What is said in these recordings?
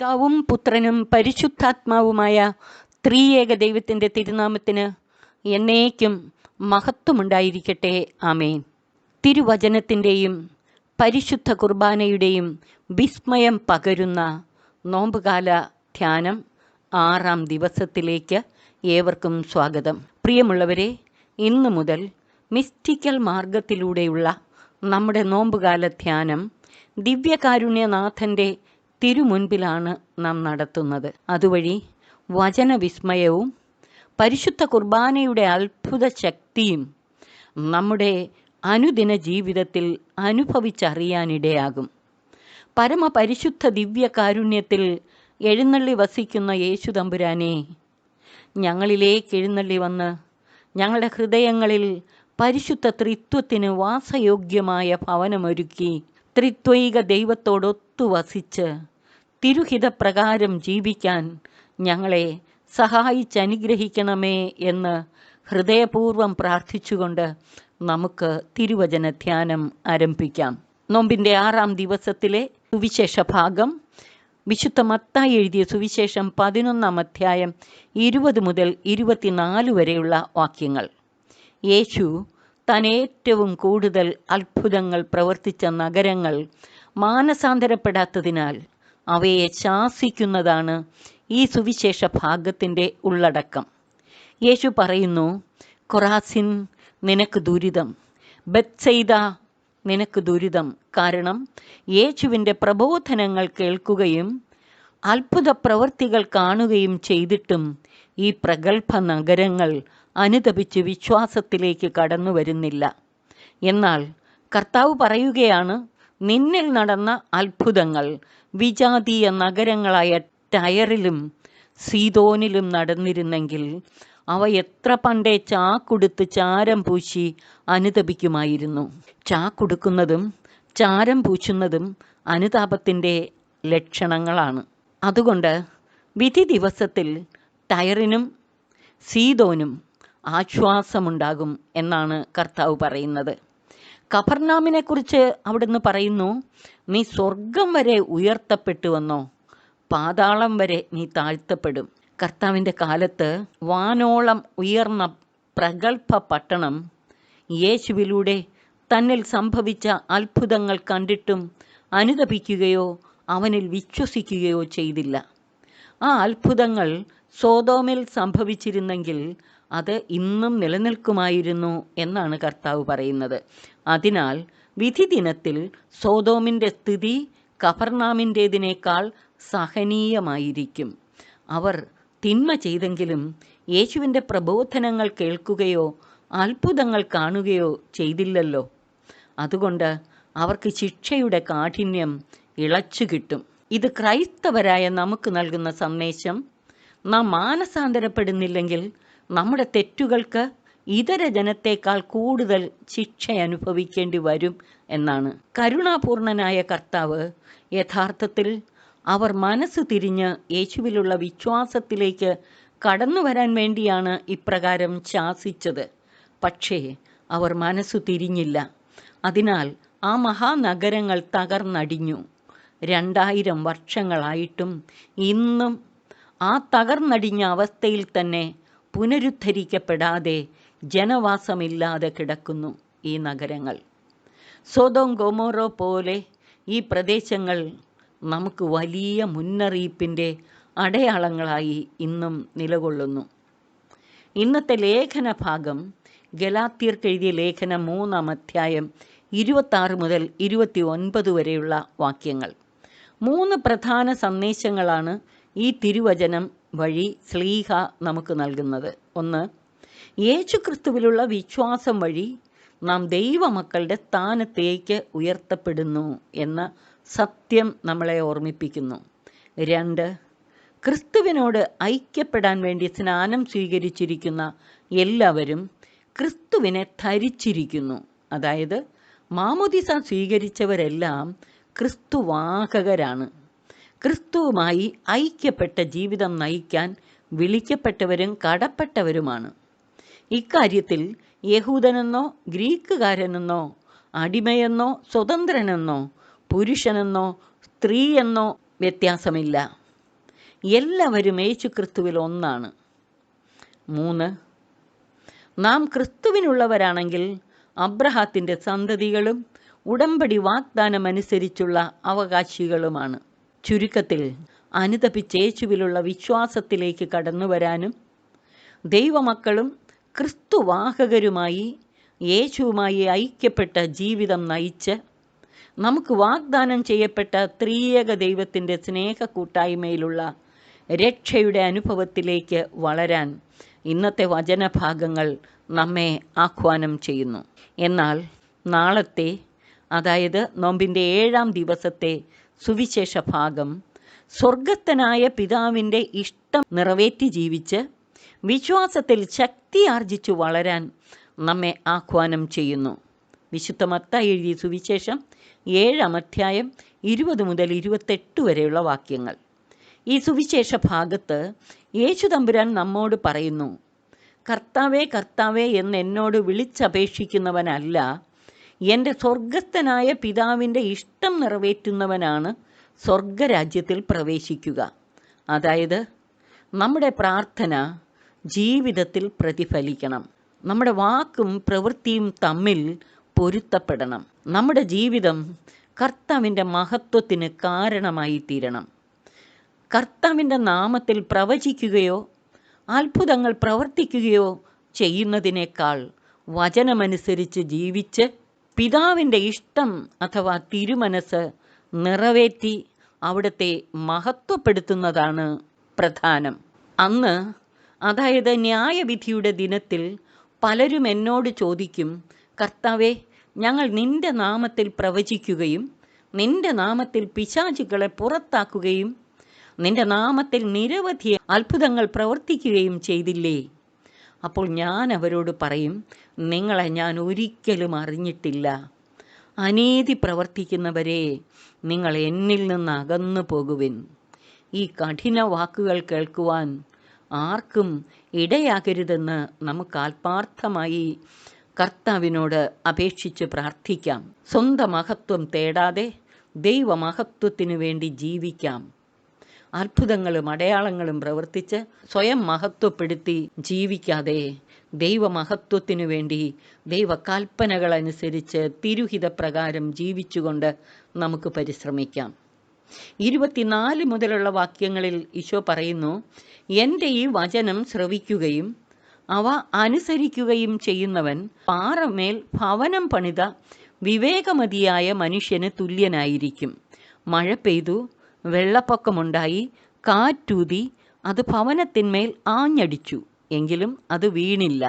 പിതാവും പുത്രനും പരിശുദ്ധാത്മാവുമായ ത്രിയേക ദൈവത്തിൻ്റെ തിരുനാമത്തിന് എന്നേക്കും മഹത്വമുണ്ടായിരിക്കട്ടെ. ആമേൻ. തിരുവചനത്തിൻ്റെയും പരിശുദ്ധ കുർബാനയുടെയും വിസ്മയം പകരുന്ന നോമ്പുകാല ധ്യാനം 6-ാം ദിവസത്തിലേക്ക് ഏവർക്കും സ്വാഗതം. പ്രിയമുള്ളവരെ, ഇന്നു മുതൽ മിസ്റ്റിക്കൽ മാർഗത്തിലൂടെയുള്ള നമ്മുടെ നോമ്പുകാല ധ്യാനം ദിവ്യകാരുണ്യനാഥൻ്റെ തിരുമുൻപിലാണ് നാം നടത്തുന്നത്. അതുവഴി വചനവിസ്മയവും പരിശുദ്ധ കുർബാനയുടെ അത്ഭുത ശക്തിയും നമ്മുടെ അനുദിന ജീവിതത്തിൽ അനുഭവിച്ചറിയാനിടയാകും. പരമപരിശുദ്ധ ദിവ്യകാരുണ്യത്തിൽ എഴുന്നള്ളി വസിക്കുന്ന യേശു തമ്പുരാനെ, ഞങ്ങളിലേക്ക് എഴുന്നള്ളി വന്ന് ഞങ്ങളുടെ ഹൃദയങ്ങളിൽ പരിശുദ്ധ ത്രിത്വത്തിന് വാസയോഗ്യമായ ഭവനമൊരുക്കി ത്രിത്വൈക ദൈവത്തോടൊത്തു വസിച്ച് തിരുഹിതപ്രകാരം ജീവിക്കാൻ ഞങ്ങളെ സഹായിച്ചനുഗ്രഹിക്കണമേ എന്ന് ഹൃദയപൂർവ്വം പ്രാർത്ഥിച്ചുകൊണ്ട് നമുക്ക് തിരുവചന ധ്യാനം ആരംഭിക്കാം. നോമ്പിൻ്റെ 6-ാം ദിവസത്തിലെ സുവിശേഷ ഭാഗം വിശുദ്ധ മത്തായി എഴുതിയ സുവിശേഷം 11-ാം അധ്യായം 20 മുതൽ 24 വരെയുള്ള വാക്യങ്ങൾ. യേശു താൻ ഏറ്റവും കൂടുതൽ അത്ഭുതങ്ങൾ പ്രവർത്തിച്ച നഗരങ്ങൾ മാനസാന്തരപ്പെടാത്തതിനാൽ അവയെ ശാസിക്കുന്നതാണ് ഈ സുവിശേഷ ഭാഗത്തിൻ്റെ ഉള്ളടക്കം. യേശു പറയുന്നു, കൊറാസിൻ, നിനക്ക് ദുരിതം! ബത്സയിദ, നിനക്ക് ദുരിതം! കാരണം യേശുവിൻ്റെ പ്രബോധനങ്ങൾ കേൾക്കുകയും അത്ഭുത പ്രവൃത്തികൾ കാണുകയും ചെയ്തിട്ടും ഈ പ്രഗത്ഭ നഗരങ്ങൾ അനുതപിച്ച് വിശ്വാസത്തിലേക്ക് കടന്നു വരുന്നില്ല. എന്നാൽ കർത്താവ് പറയുകയാണ്, നിന്നിൽ നടന്ന അത്ഭുതങ്ങൾ വിജാതീയ നഗരങ്ങളായ ടയറിലും സീദോനിലും നടന്നിരുന്നെങ്കിൽ അവ എത്ര പണ്ടേ ചാക്കുടുത്ത് ചാരം പൂശി അനുതപിക്കുമായിരുന്നു. ചാക്കുടുക്കുന്നതും ചാരം പൂശുന്നതും അനുതാപത്തിൻ്റെ ലക്ഷണങ്ങളാണ്. അതുകൊണ്ട് വിധി ദിവസത്തിൽ ടയറിനും സീദോനും ആശ്വാസമുണ്ടാകും എന്നാണ് കർത്താവ് പറയുന്നത്. കഫർനാമിനെക്കുറിച്ച് അവിടുന്ന് പറയുന്നു, നീ സ്വർഗം വരെ ഉയർത്തപ്പെട്ടുവെന്നോ, പാതാളം വരെ നീ താഴ്ത്തപ്പെടും. കർത്താവിൻ്റെ കാലത്ത് വാനോളം ഉയർന്ന പ്രഗത്ഭ പട്ടണം യേശുവിലൂടെ തന്നിൽ സംഭവിച്ച അത്ഭുതങ്ങൾ കണ്ടിട്ടും അനുതപിക്കുകയോ അവനിൽ വിശ്വസിക്കുകയോ ചെയ്തില്ല. ആ അത്ഭുതങ്ങൾ സോദോമിൽ സംഭവിച്ചിരുന്നെങ്കിൽ അത് ഇന്നും നിലനിൽക്കുമായിരുന്നു എന്നാണ് കർത്താവ് പറയുന്നത്. അതിനാൽ വിധി ദിനത്തിൽ സോദോമിൻ്റെ സ്ഥിതി കഫർനാമിൻ്റേതിനേക്കാൾ സഹനീയമായിരിക്കും. അവർ തിന്മ ചെയ്തെങ്കിലും യേശുവിൻ്റെ പ്രബോധനങ്ങൾ കേൾക്കുകയോ അത്ഭുതങ്ങൾ കാണുകയോ ചെയ്തില്ലല്ലോ. അതുകൊണ്ട് അവർക്ക് ശിക്ഷയുടെ കാഠിന്യം ഇളച്ചു കിട്ടും. ഇത് ക്രൈസ്തവരായ നമുക്ക് നൽകുന്ന സന്ദേശം, നാം മാനസാന്തരപ്പെടുന്നില്ലെങ്കിൽ നമ്മുടെ തെറ്റുകൾക്ക് ഇതര ജനത്തേക്കാൾ കൂടുതൽ ശിക്ഷ അനുഭവിക്കേണ്ടി വരും എന്നാണ്. കരുണാപൂർണനായ കർത്താവ് യഥാർത്ഥത്തിൽ അവർ മനസ്സ് തിരിഞ്ഞ് യേശുവിലുള്ള വിശ്വാസത്തിലേക്ക് കടന്നു വരാൻ വേണ്ടിയാണ് ഇപ്രകാരം ശാസിച്ചത്. പക്ഷേ അവർ മനസ്സു തിരിഞ്ഞില്ല. അതിനാൽ ആ മഹാനഗരങ്ങൾ തകർന്നടിഞ്ഞു. 2000 വർഷങ്ങളായിട്ടും ഇന്നും ആ തകർന്നടിഞ്ഞ അവസ്ഥയിൽ തന്നെ പുനരുദ്ധരിക്കപ്പെടാതെ ജനവാസമില്ലാതെ കിടക്കുന്നു ഈ നഗരങ്ങൾ. സോദോം ഗൊമോറ പോലെ ഈ പ്രദേശങ്ങൾ നമുക്ക് വലിയ മുന്നറിയിപ്പിൻ്റെ അടയാളങ്ങളായി ഇന്നും നിലകൊള്ളുന്നു. ഇന്നത്തെ ലേഖന ഭാഗം ഗലാത്യർക്ക് എഴുതിയ ലേഖനം 3-ാം അധ്യായം 26 മുതൽ 29 വരെയുള്ള വാക്യങ്ങൾ. 3 പ്രധാന സന്ദേശങ്ങളാണ് ഈ തിരുവചനം വഴി ശ്ലീഹ നമുക്ക് നൽകുന്നത്. 1, യേശുക്രിസ്തുവിലുള്ള വിശ്വാസം വഴി നാം ദൈവമക്കളുടെ സ്ഥാനത്തേക്ക് ഉയർത്തപ്പെടുന്നു എന്ന സത്യം നമ്മളെ ഓർമ്മിപ്പിക്കുന്നു. 2, ക്രിസ്തുവിനോട് ഐക്യപ്പെടാൻ വേണ്ടി സ്നാനം സ്വീകരിച്ചിരിക്കുന്ന എല്ലാവരും ക്രിസ്തുവിനെ ധരിച്ചിരിക്കുന്നു. അതായത് മാമോദിസ സ്വീകരിച്ചവരെല്ലാം ക്രിസ്തുവാഹകരാണ്. ക്രിസ്തുവുമായി ഐക്യപ്പെട്ട ജീവിതം നയിക്കാൻ വിളിക്കപ്പെട്ടവരും കടപ്പെട്ടവരുമാണ്. ഇക്കാര്യത്തിൽ യഹൂദനെന്നോ ഗ്രീക്കുകാരനെന്നോ അടിമയെന്നോ സ്വതന്ത്രനെന്നോ പുരുഷനെന്നോ സ്ത്രീയെന്നോ വ്യത്യാസമില്ല. എല്ലാവരും യേശു ക്രിസ്തുവിൽ ഒന്നാണ്. 3, നാം ക്രിസ്തുവിനുള്ളവരാണെങ്കിൽ അബ്രഹാത്തിൻ്റെ സന്തതികളും ഉടമ്പടി വാഗ്ദാനമനുസരിച്ചുള്ള അവകാശികളുമാണ്. ചുരുക്കത്തിൽ, അനുതപിച്ച് യേശുവിലുള്ള വിശ്വാസത്തിലേക്ക് കടന്നു വരാനും ദൈവമക്കളും ക്രിസ്തുവാഹകരുമായി യേശുവുമായി ഐക്യപ്പെട്ട ജീവിതം നയിച്ച് നമുക്ക് വാഗ്ദാനം ചെയ്യപ്പെട്ട ത്രിയേക ദൈവത്തിൻ്റെ സ്നേഹ കൂട്ടായ്മയിലുള്ള രക്ഷയുടെ അനുഭവത്തിലേക്ക് വളരാൻ ഇന്നത്തെ വചനഭാഗങ്ങൾ നമ്മെ ആഹ്വാനം ചെയ്യുന്നു. എന്നാൽ നാളത്തെ, അതായത് നോമ്പിൻ്റെ 7-ാം ദിവസത്തെ സുവിശേഷ ഭാഗം സ്വർഗസ്ഥനായ പിതാവിൻ്റെ ഇഷ്ടം നിറവേറ്റി ജീവിച്ച് വിശ്വാസത്തിൽ ശക്തി ആർജിച്ചു വളരാൻ നമ്മെ ആഹ്വാനം ചെയ്യുന്നു. വിശുദ്ധ മത്തായി എഴുതിയ സുവിശേഷം 7-ാം അധ്യായം 20 മുതൽ 28 വരെയുള്ള വാക്യങ്ങൾ. ഈ സുവിശേഷ ഭാഗത്ത് യേശു തമ്പുരാൻ നമ്മോട് പറയുന്നു, കർത്താവേ കർത്താവേ എന്ന് എന്നോട് വിളിച്ചപേക്ഷിക്കുന്നവനല്ല, എൻ്റെ സ്വർഗസ്ഥനായ പിതാവിൻ്റെ ഇഷ്ടം നിറവേറ്റുന്നവനാണ് സ്വർഗരാജ്യത്തിൽ പ്രവേശിക്കുക. അതായത് നമ്മുടെ പ്രാർത്ഥന ജീവിതത്തിൽ പ്രതിഫലിക്കണം. നമ്മുടെ വാക്കും പ്രവൃത്തിയും തമ്മിൽ പൊരുത്തപ്പെടണം. നമ്മുടെ ജീവിതം കർത്താവിൻ്റെ മഹത്വത്തിന് കാരണമായി തീരണം. കർത്താവിൻ്റെ നാമത്തിൽ പ്രവചിക്കുകയോ അത്ഭുതങ്ങൾ പ്രവർത്തിക്കുകയോ ചെയ്യുന്നതിനേക്കാൾ വചനമനുസരിച്ച് ജീവിച്ച് പിതാവിൻ്റെ ഇഷ്ടം അഥവാ തിരുമനസ് നിറവേറ്റി അവിടുത്തെ മഹത്വപ്പെടുത്തുന്നതാണ് പ്രധാനം. അന്ന്, അതായത് ന്യായവിധിയുടെ ദിനത്തിൽ പലരും എന്നോട് ചോദിക്കും, കർത്താവേ, ഞങ്ങൾ നിൻ്റെ നാമത്തിൽ പ്രവചിക്കുകയും നിൻ്റെ നാമത്തിൽ പിശാചുക്കളെ പുറത്താക്കുകയും നിൻ്റെ നാമത്തിൽ നിരവധി അത്ഭുതങ്ങൾ പ്രവർത്തിക്കുകയും ചെയ്തില്ലേ? അപ്പോൾ ഞാൻ അവരോട് പറയും, നിങ്ങളെ ഞാൻ ഒരിക്കലും അറിഞ്ഞിട്ടില്ല. അനീതി പ്രവർത്തിക്കുന്നവരെ, നിങ്ങൾ എന്നിൽ നിന്ന് അകന്നു പോകുവിൻ. ഈ കഠിന വാക്കുകൾ കേൾക്കുവാൻ ആർക്കും ഇടയാകരുതെന്ന് നമുക്ക് ആത്മാർത്ഥമായി കർത്താവിനോട് അപേക്ഷിച്ച് പ്രാർത്ഥിക്കാം. സ്വന്തം മഹത്വം തേടാതെ ദൈവമഹത്വത്തിനു വേണ്ടി ജീവിക്കാം. അത്ഭുതങ്ങളും അടയാളങ്ങളും പ്രവർത്തിച്ച് സ്വയം മഹത്വപ്പെടുത്തി ജീവിക്കാതെ ദൈവമഹത്വത്തിനു വേണ്ടി ദൈവകൽപ്പനകളനുസരിച്ച് തിരുഹിതപ്രകാരം ജീവിച്ചുകൊണ്ട് നമുക്ക് പരിശ്രമിക്കാം. 24 മുതലുള്ള വാക്യങ്ങളിൽ ഈശോ പറയുന്നു, എൻ്റെ ഈ വചനം ശ്രവിക്കുകയും അവ അനുസരിക്കുകയും ചെയ്യുന്നവൻ പാറമേൽ ഭവനം പണിത വിവേകമതിയായ മനുഷ്യന് തുല്യനായിരിക്കും. മഴ പെയ്തു, വെള്ളപ്പൊക്കമുണ്ടായി, കാറ്റൂതി, അത് ഭവനത്തിന്മേൽ ആഞ്ഞടിച്ചു, എങ്കിലും അത് വീണില്ല.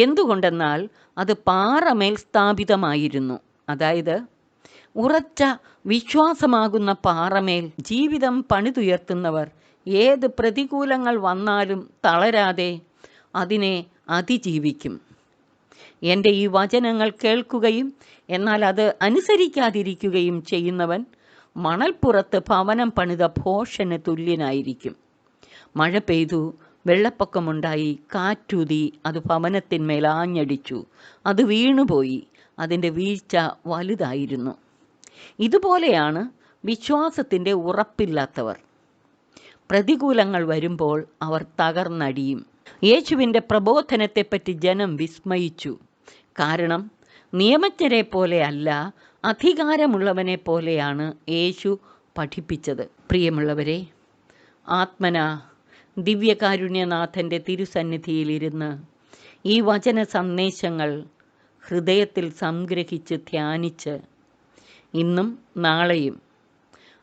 എന്തുകൊണ്ടെന്നാൽ അത് പാറമേൽ സ്ഥാപിതമായിരുന്നു. അതായത് ഉറച്ച വിശ്വാസമാകുന്ന പാറമേൽ ജീവിതം പണിതുയർത്തുന്നവർ ഏത് പ്രതികൂലങ്ങൾ വന്നാലും തളരാതെ അതിനെ അതിജീവിക്കും. എൻ്റെ ഈ വചനങ്ങൾ കേൾക്കുകയും എന്നാൽ അത് അനുസരിക്കാതിരിക്കുകയും ചെയ്യുന്നവൻ മണൽപ്പുറത്ത് ഭവനം പണിത ഭോഷന് തുല്യനായിരിക്കും. മഴ പെയ്തു, വെള്ളപ്പൊക്കമുണ്ടായി, കാറ്റൂതി, അത് ഭവനത്തിന്മേൽ ആഞ്ഞടിച്ചു, അത് വീണുപോയി, അതിൻ്റെ വീഴ്ച വലുതായിരുന്നു. ഇതുപോലെയാണ് വിശ്വാസത്തിൻ്റെ ഉറപ്പില്ലാത്തവർ. പ്രതികൂലങ്ങൾ വരുമ്പോൾ അവർ തകർന്നടിയും. യേശുവിൻ്റെ പ്രബോധനത്തെപ്പറ്റി ജനം വിസ്മയിച്ചു. കാരണം നിയമജ്ഞരെ പോലെയല്ല, അധികാരമുള്ളവനെ പോലെയാണ് യേശു പഠിപ്പിച്ചത്. പ്രിയമുള്ളവരെ, ആത്മന ദിവ്യകാരുണ്യനാഥൻ്റെ തിരുസന്നിധിയിലിരുന്ന് ഈ വചന സന്ദേശങ്ങൾ ഹൃദയത്തിൽ സംഗ്രഹിച്ച് ധ്യാനിച്ച് ഇന്നും നാളെയും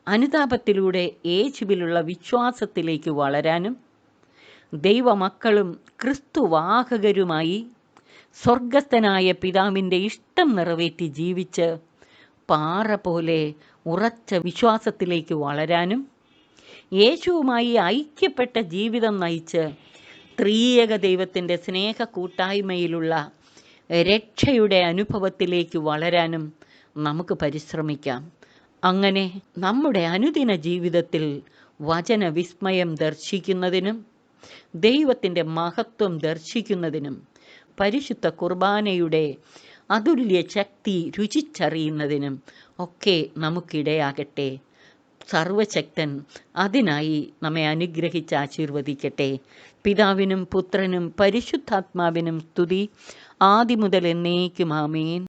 അനുതാപത്തിലൂടെ യേശുവിലുള്ള വിശ്വാസത്തിലേക്ക് വളരാനും ദൈവമക്കളും ക്രിസ്തുവാഹകരുമായി സ്വർഗസ്ഥനായ പിതാവിൻ്റെ ഇഷ്ടം നിറവേറ്റി ജീവിച്ച് പാറ പോലെ ഉറച്ച വിശ്വാസത്തിലേക്ക് വളരാനും യേശുവുമായി ഐക്യപ്പെട്ട ജീവിതം നയിച്ച് ത്രിയേക ദൈവത്തിൻ്റെ സ്നേഹ കൂട്ടായ്മയിലുള്ള രക്ഷയുടെ അനുഭവത്തിലേക്ക് വളരാനും നമുക്ക് പരിശ്രമിക്കാം. അങ്ങനെ നമ്മുടെ അനുദിന ജീവിതത്തിൽ വചനവിസ്മയം ദർശിക്കുന്നതിനും ദൈവത്തിൻ്റെ മഹത്വം ദർശിക്കുന്നതിനും പരിശുദ്ധ കുർബാനയുടെ അതുല്യ ശക്തി രുചിച്ചറിയുന്നതിനും ഒക്കെ നമുക്കിടയാകട്ടെ. സർവശക്തൻ അതിനായി നമ്മെ അനുഗ്രഹിച്ച് ആശീർവദിക്കട്ടെ. പിതാവിനും പുത്രനും പരിശുദ്ധാത്മാവിനും സ്തുതി, ആദിമുതൽ എന്നേക്കും ആമേൻ.